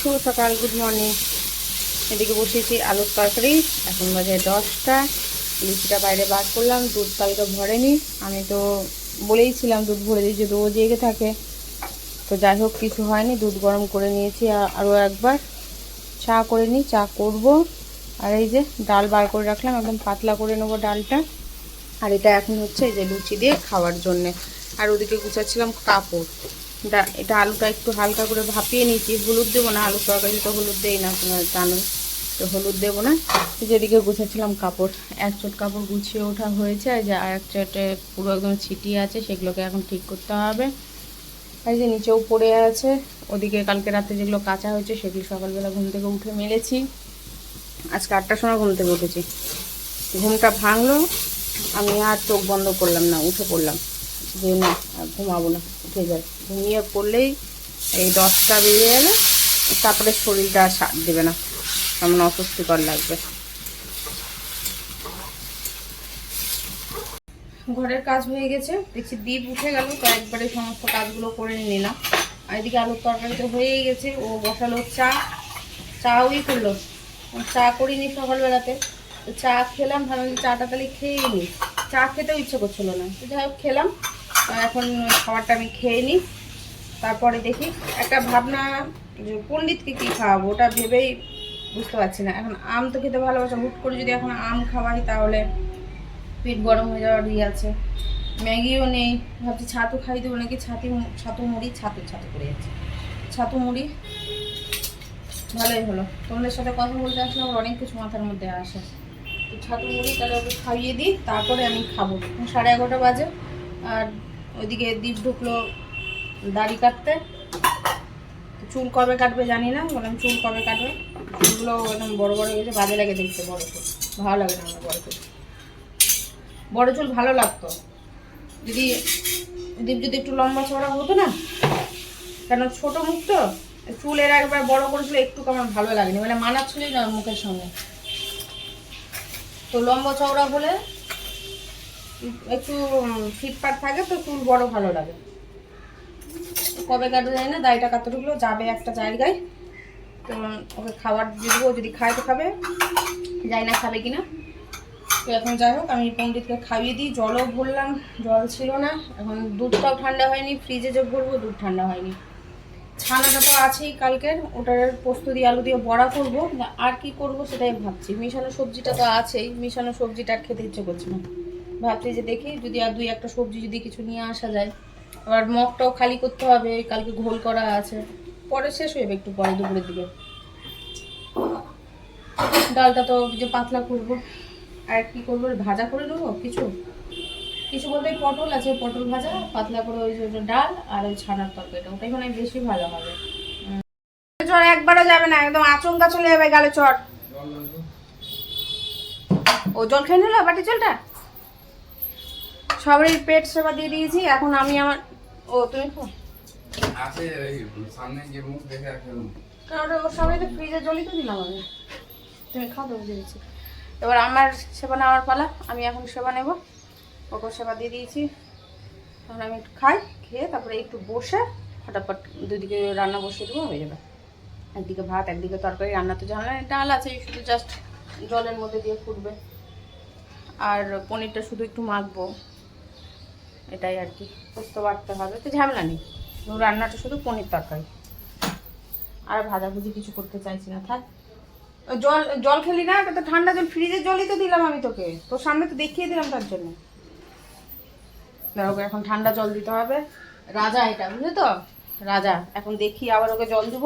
শুভ সকাল, good morning. এদিকে বসিয়েছি আলুর তরকারি। এখন বাজে 10টা। লুচিটা বাইরে বার করলাম, দুধ কালকে ভরেনি। আমি তো বলেইছিলাম দুধ ভরে দিয়েছি, রোজ জেগে থাকে। তো যাই হোক, কিছু হয়নি, দুধ গরম করে নিয়েছি। আরও একবার চা করে নিই, চা করব। আর এই যে ডাল বার করে রাখলাম, একদম পাতলা করে নেবো ডালটা। আর এটা এখন হচ্ছে এই যে লুচি দিয়ে খাওয়ার জন্যে। আর ওদিকে গুছাচ্ছিলাম কাপড়। এটা আলুটা একটু হালকা করে ভাপিয়ে নিয়েছি। হলুদ দেবো না, আলুর তরকারি তো হলুদ দেই না, তোমার জানো তো, হলুদ দেবো না। যেদিকে গুছাচ্ছিলাম কাপড়, এক চোট কাপড় গুছিয়ে ওঠা হয়েছে। আর যে আর এক চোটে পুরো একদম ছিটিয়ে আছে, সেগুলোকে এখন ঠিক করতে হবে। আর যে নিচেও পড়ে আছে। ওদিকে কালকে রাতে যেগুলো কাঁচা হয়েছে সেগুলো সকালবেলা ঘুম থেকে উঠে মেলেছি। আজকে 8টার সময় ঘুম থেকে উঠেছি। ঘুমটা ভাঙলো, আমি আর চোখ বন্ধ করলাম না, উঠে পড়লাম যে না ঘুমাবো না, উঠে যাই। ঘুমিয়ে পড়লেই এই 10টা বেজে গেলে তারপরে শরীরটা আর সাথ দেবে না, কেমন অস্বস্তিকর লাগবে। ঘরের কাজ হয়ে গেছে, দেখছি দীপ উঠে গেল, তো একবারে সমস্ত কাজগুলো করে নিলাম। আর এদিকে আলুর তরকারি তো হয়েই গেছে। ও বসালো চা ওই করলো। চা করিনি সকালবেলাতে, তো চা খেলাম, ভাবলাম চাটা তাহলে খেয়েই নিই। চা খেতেও ইচ্ছে করছিল না, তো যাই হোক খেলাম। এখন খাবারটা আমি খেয়ে নিই, তারপরে দেখি। একটা ভাবনা যে পণ্ডিতকে কী খাওয়াবো, ওটা ভেবেই বুঝতে পারছি না। এখন আম তো খেতে ভালোবাসা, হুট করে যদি এখন আম খাওয়াই তাহলে পেট গরম হয়ে যাওয়ার আছে। ম্যাগিও নেই, ভাবছি ছাতু খাই দেবো নাকি। ছাতু মুড়ি ছাতু করে যাচ্ছে। ছাতু মুড়ি ভালোই হলো, তোমাদের সাথে কথা বলতে আসলে আমার অনেক কিছু মাথার মধ্যে আসে। তো ছাতু মুড়ি তাহলে ওকে খাইয়ে দিই, তারপরে আমি খাবো। 11:30 বাজে। আর ওইদিকে দীপ ঢুকলো দাড়ি কাটতে। চুল কবে কাটবে জানি না, বললাম চুল কবে কাটবে। চুলগুলো একদম বড় বড় হয়ে গেছে, বাজে লাগে দেখতে। বড় চুল ভালো লাগে না আমার। বড় চুল ভালো লাগতো যদি দীপ একটু লম্বা চওড়া হতো না, কেন ছোট মুখ তো, চুলের একবার বড় করেছিল, একটু আমার ভালো লাগেনি, মানে মানাচ্ছিলই না মুখের সঙ্গে। তো লম্বা চওড়া হলে একটু ফিটফাট থাকে, তো চুল বড় ভালো লাগে। কবে কাটবে জানি না, দাড়িটা কাটতে ঢুকলো, যাবে একটা জায়গায়। তো ওকে খাবার দিব, যদি খায় তো খাবে, যাই না খাবে কিনা। তো এখন যাই হোক, আমি পণ্ডিতকে খাইয়ে দিই। জলও ভরলাম, জল ছিল না। এখন দুধটাও ঠান্ডা হয়নি, ফ্রিজে যে ভরবো দুধ ঠান্ডা হয়নি। ছানাটা তো আছেই কালকের, ওটার পোস্ত দিয়ে আলু দিয়ে বড়া করবো। আর কি করব সেটাই ভাবছি। মিশানো সবজিটা তো আছেই, মিশানো সবজিটা আর খেতে ইচ্ছে করছে না। ভাবছি যে দেখি যদি আর 2-1টা সবজি যদি কিছু নিয়ে আসা যায়। আবার মগটাও খালি করতে হবে, কালকে ঘোল করা আছে, পরে শেষ হয়ে যাবে একটু পরে দুপুরের দিকে। ডালটা তো যে পাতলা করবো। আর কি করবো, ভাজা করে নেবো কিছু বলতে পটল আছে, পটল ভাজা পাতলা করে, ওই যে ডাল আর ওই ছানার তরকারিটা, ওটাই মানে বেশি ভালো হবে। চড় একবারও যাবে না, একদম আচমকা চলে যাবে গালে চড়। ও জল খেয়ে নিল, বাটি জলটা। সবারই পেট সেবা দিয়ে দিয়েছি, এখন আমি আমার তুমি ওর সবাই তো ফ্রিজে জলই তো দিলাম আমি, তুমি খাও তো দিয়েছি। এবার আমার সেবা নেওয়ার পালা, আমি এখন সেবা নেব। ওকে সেবা দিয়ে দিয়েছি, তখন আমি একটু খাই, খেয়ে তারপরে একটু বসে ফটাফট দুদিকে রান্না বসিয়ে দেবো, হয়ে যাবে। একদিকে ভাত একদিকে তরকারি। রান্না তো জানলা ডাল আছে, শুধু জাস্ট জলের মধ্যে দিয়ে ফুটবে। আর পনিরটা শুধু একটু মাখবো, এটাই আর কি। পোস্ত বাটতে হবে, তো ঝামেলা নেই। রান্নাটা শুধু পনির তরকারি, আর ভাজাভুজি কিছু করতে চাইছি না। থাক, জল খেলি না, তো ঠান্ডা জল, ফ্রিজের জলই তো দিলাম আমি তোকে, তোর সামনে তো দেখিয়ে দিলাম, তার জন্য ওকে এখন ঠান্ডা জল দিতে হবে। রাজা এটা, বুঝলি তো, রাজা। এখন দেখি আবার ওকে জল দিব।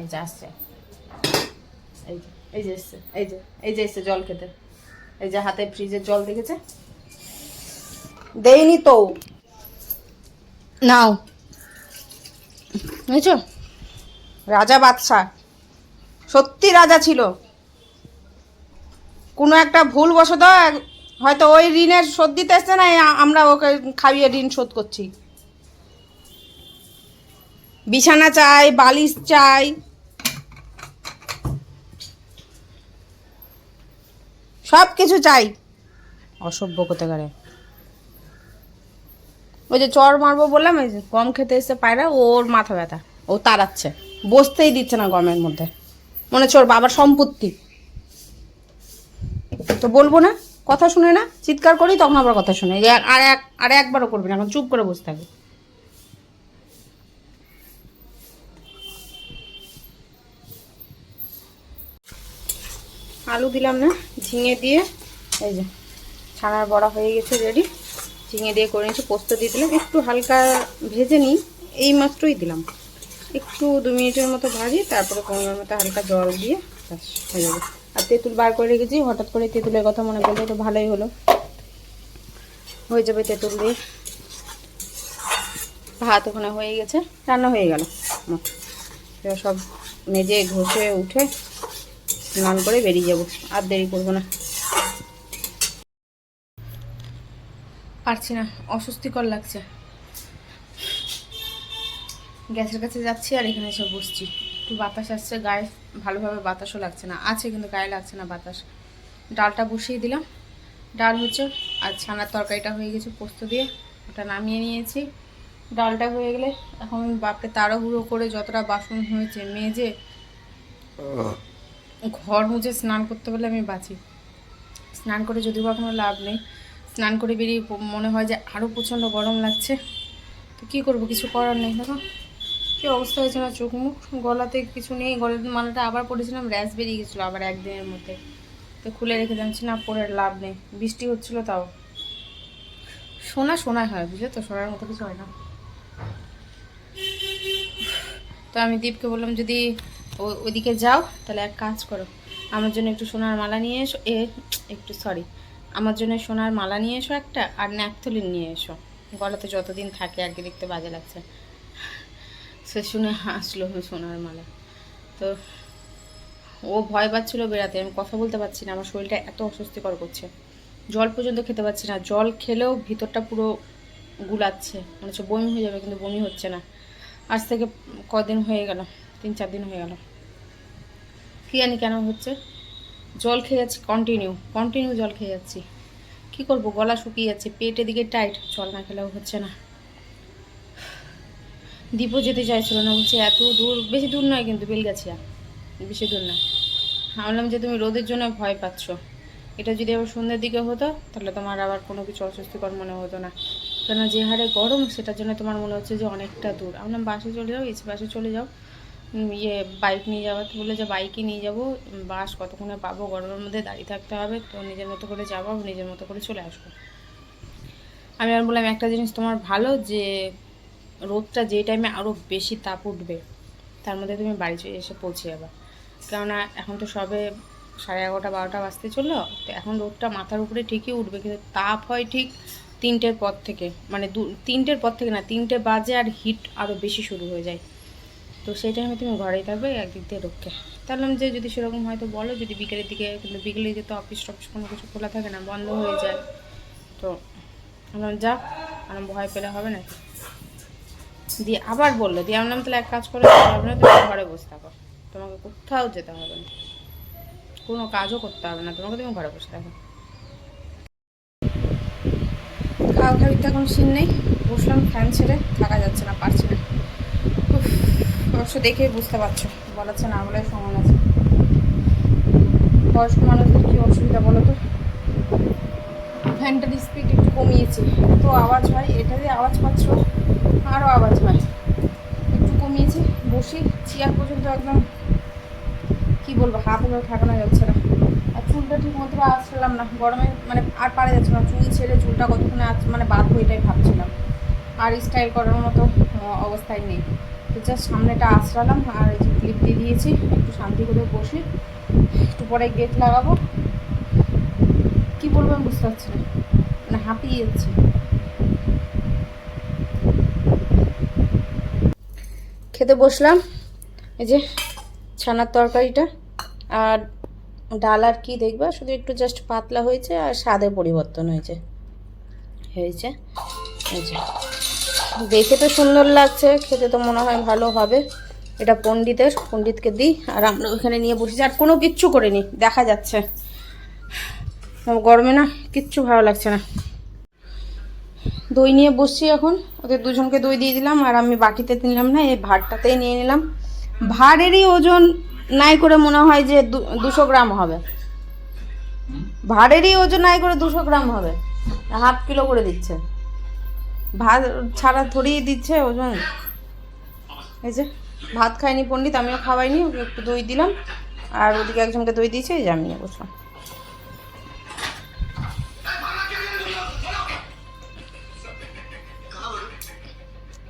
এই যে আসছে, এই যে এসছে, এই যে এসছে জল খেতে। এই যে হাতে ফ্রিজের জল দেখেছে, দেইনি তো, নাও, বুঝছো। রাজা বাদশা, সত্যি রাজা ছিল। কোনো একটা ভুলবশত হয়তো ওই ঋণের শোধ দিতে এসছে না, আমরা ওকে খাইয়ে ঋণ শোধ করছি। বিছানা চাই, বালিশ চাই, সব কিছু চাই। অসভ্য কোথাকারে। ওই যে চর মারবো বললাম, ওই যে গম খেতে এসে পায়রা, ওর মাথা ব্যথা। ও তাড়াচ্ছে, বসতেই দিচ্ছে না গরমের মধ্যে, মনে হচ্ছে ওর বাবার সম্পত্তি। তো বলবো না, কথা শুনে না, চিৎকার করি তখন আবার কথা শুনে, আর একবারও করবি না, এখন চুপ করে বসে থাকবে। আলু দিলাম না, ঝিঙে দিয়ে, এই যে ছানার বড়া হয়ে গেছে রেডি, ঝিঙে দিয়ে করে নিয়েছি, পোস্ত দিয়ে দিলাম, একটু হালকা ভেজে নিই, এই মাত্রই দিলাম, একটু 2 মিনিটের মতো ভাজি, তারপরে কোনোর মতো হালকা জল দিয়ে ব্যাস হয়ে যাবে। আর তেঁতুল বার করে রেখেছি, হঠাৎ করে তেঁতুলের কথা মনে করলে তো ভালোই হলো, হয়ে যাবে তেঁতুল দিয়ে। ভাত ওখানে হয়ে গেছে, রান্না হয়ে গেল, সব মেজে ঘষে উঠে স্নান করে বেরিয়ে যাব, আর দেরি করবো না। পারছি না, অস্বস্তিকর লাগছে, গ্যাসের কাছে যাচ্ছি আর এখানে এসে বসছি, একটু বাতাস আসছে গায়ে, ভালোভাবে বাতাসও লাগছে না, আছে কিন্তু গায়ে লাগছে না বাতাস। ডালটা বসিয়ে দিলাম, ডাল হচ্ছে, আর ছানার তরকারিটা হয়ে গেছে পোস্ত দিয়ে, ওটা নামিয়ে নিয়েছি। ডালটা হয়ে গেলে এখন বাপকে তাড়াহুড়ো করে যতটা বাসন হয়েছে মেজে ঘর মুছে স্নান করতে বলে আমি বাঁচি। স্নান করে যদিও বা কোনো লাভ নেই, স্নান করে বেরিয়ে মনে হয় যে আরও প্রচণ্ড গরম লাগছে, তো কী করবো, কিছু করার নেই। দেখো কী অবস্থা হয়েছে না, চোখ মুখ, গলাতে কিছু নেই, গলার মালাটা আবার পরেছিলাম, র্যাশ বেরিয়ে গেছিলো আবার একদিনের মধ্যে, তো খুলে রেখে যাচ্ছি না, পরে লাভ নেই, বৃষ্টি হচ্ছিলো তাও। সোনা হয়, বুঝলে তো, সোনার মতো কিছু হয় না। তো আমি দীপকে বললাম যদি ওইদিকে যাও তাহলে এক কাজ করো, আমার জন্য একটু সোনার মালা নিয়ে এসো, আমার জন্য সোনার মালা নিয়ে এসো একটা, আর ন্যাকথলিন নিয়ে এসো, গলাতে যতদিন থাকে আর কি, দেখতে বাজে লাগছে। সে শুনে হাসলো সোনার মালা, তো ও ভয় পাচ্ছিলো বেরাতে, আমি কথা বলতে পারছি না, আমার শরীরটা এত অস্বস্তিকর করছে, জল পর্যন্ত খেতে পারছি না, জল খেলেও ভিতরটা পুরো গুলাচ্ছে, মনে হচ্ছে বমি হয়ে যাবে, কিন্তু বমি হচ্ছে না। আজ থেকে কদিন হয়ে গেল, 3-4 দিন হয়ে গেল, কী জানি কেন হচ্ছে, জল খেয়ে যাচ্ছি, কন্টিনিউ জল খেয়ে যাচ্ছি, কী করবো, গলা শুকিয়ে যাচ্ছে, পেটের দিকে টাইট, জল না খেলেও হচ্ছে না। দীপও যেতে চাইছিল না, বলছে এত দূর, বেশি দূর নয় কিন্তু, বেলগাছিয়া, বেশি দূর না। ভাবলাম যে তুমি রোদের জন্য ভয় পাচ্ছ, এটা যদি আবার সন্ধ্যের দিকে হতো তাহলে তোমার আবার কোনো কিছু অস্বস্তিকর মনে হতো না, কেন যে হারে গরম সেটার জন্য তোমার মনে হচ্ছে যে অনেকটা দূর। আমরা বাসে চলে যাও, এসি বাসে চলে যাও, বাইক নিয়ে যাওয়া, তো বলে যে বাইকই নিয়ে যাবো, বাস কতক্ষণে পাবো, গরমের মধ্যে দাঁড়িয়ে থাকতে হবে, তো নিজের মতো করে যাবো, নিজের মতো করে চলে আসবো। আমি আর বললাম একটা জিনিস তোমার ভালো, যে রোদটা যে টাইমে আরও বেশি তাপ উঠবে তার মধ্যে তুমি বাড়ি এসে পৌঁছে যাবে, কেননা এখন তো সবে 11:30-12টা বাজতে চললো, তো এখন রোদটা মাথার উপরে ঠিকই উঠবে, কিন্তু তাপ হয় ঠিক 3টের পর থেকে, মানে 3টের পর থেকে না, 3টে বাজে আর হিট আরও বেশি শুরু হয়ে যায়, তো সেই টাইমে তুমি ঘরেই থাকবে, একদিক দিয়ে রক্ষে। তাহলে যে যদি সেরকম হয়তো বলো, যদি বিকেলের দিকে, কিন্তু বিকেলের দিকে তো অফিস কোনো কিছু খোলা থাকে না, বন্ধ হয়ে যায়, তো আমরা যা আমার ভয় পেলে হবে না। দিয়ে আবার বললো, দিয়ে আমার নাম তাহলে এক কাজ করে হবে না, তুমি ঘরে বসে থাকো, তোমাকে কোথাও যেতে হবে না, কোনো কাজও করতে হবে না তোমাকে, তুমি ঘরে বসে থাকো। খাওয়া খাবিতে এখন সিন নেই, বসলাম, ফ্যান ছেড়ে থাকা যাচ্ছে না, পারছি না, অবশ্য দেখেই বুঝতে পারছো, বলাচ্ছে না বলে সমান আছে। বয়স্ক মানুষদের কী অসুবিধা বলো তো, ফ্যানটার স্পিড একটু কমিয়েছি, তো আওয়াজ হয়, এটা দিয়ে আওয়াজ পাচ্ছ, আরও আওয়াজ হয়, একটু কমিয়েছি, বসি, চেয়ার পর্যন্ত একদম কী বলবো, হাত হলেও ঠাকানো যাচ্ছে না, আর চুলটা ঠিক মতো আঁচড়ালাম না, গরমে মানে আর পারা যাচ্ছে না, চুল ছেড়ে চুলটা কতক্ষণে মানে বাঁধবো এটাই ভাবছিলাম, আর স্টাইল করার মতো অবস্থায় নেই, তো জাস্ট সামনেটা আঁচড়ালাম, আর এই যে ক্লিপ দিয়ে দিয়েছি, একটু শান্তি করে বসি, একটু পরে গেট লাগাবো, কী বলবো আমি বুঝতে পারছি না, মানে হাঁপিয়ে যাচ্ছি। খেতে বসলাম, এই যে ছানার তরকারিটা, আর ডাল, আর কি দেখবা, শুধু একটু জাস্ট পাতলা হয়েছে, আর স্বাদে পরিবর্তন হয়েছে, এই যে দেখে তো সুন্দর লাগছে, খেতে তো মনে হয় ভালো হবে। এটা পণ্ডিতকে দিই, আর আমরা ওইখানে নিয়ে বসেছি, আর কোনো কিচ্ছু করিনি, দেখা যাচ্ছে গরমে না কিচ্ছু ভালো লাগছে না। দই নিয়ে বসছি এখন, ওদের দুজনকে দই দিয়ে দিলাম, আর আমি বাটিতে নিলাম না, এই ভাতটাতেই নিয়ে নিলাম। ভাড়েরই ওজন নাই করে মনে হয় যে 200 গ্রাম হবে, ভাড়েরই ওজন নাই করে 200 গ্রাম হবে, হাফ কিলো করে দিচ্ছে, ভাত ছাড়া থরিয়ে দিচ্ছে ওজন। এই যে ভাত খায়নি পণ্ডিত, আমিও খাওয়াইনি, ওকে একটু দই দিলাম, আর ওদিকে একজনকে দই দিয়েছে, এই যে আমি নিয়ে বসলাম।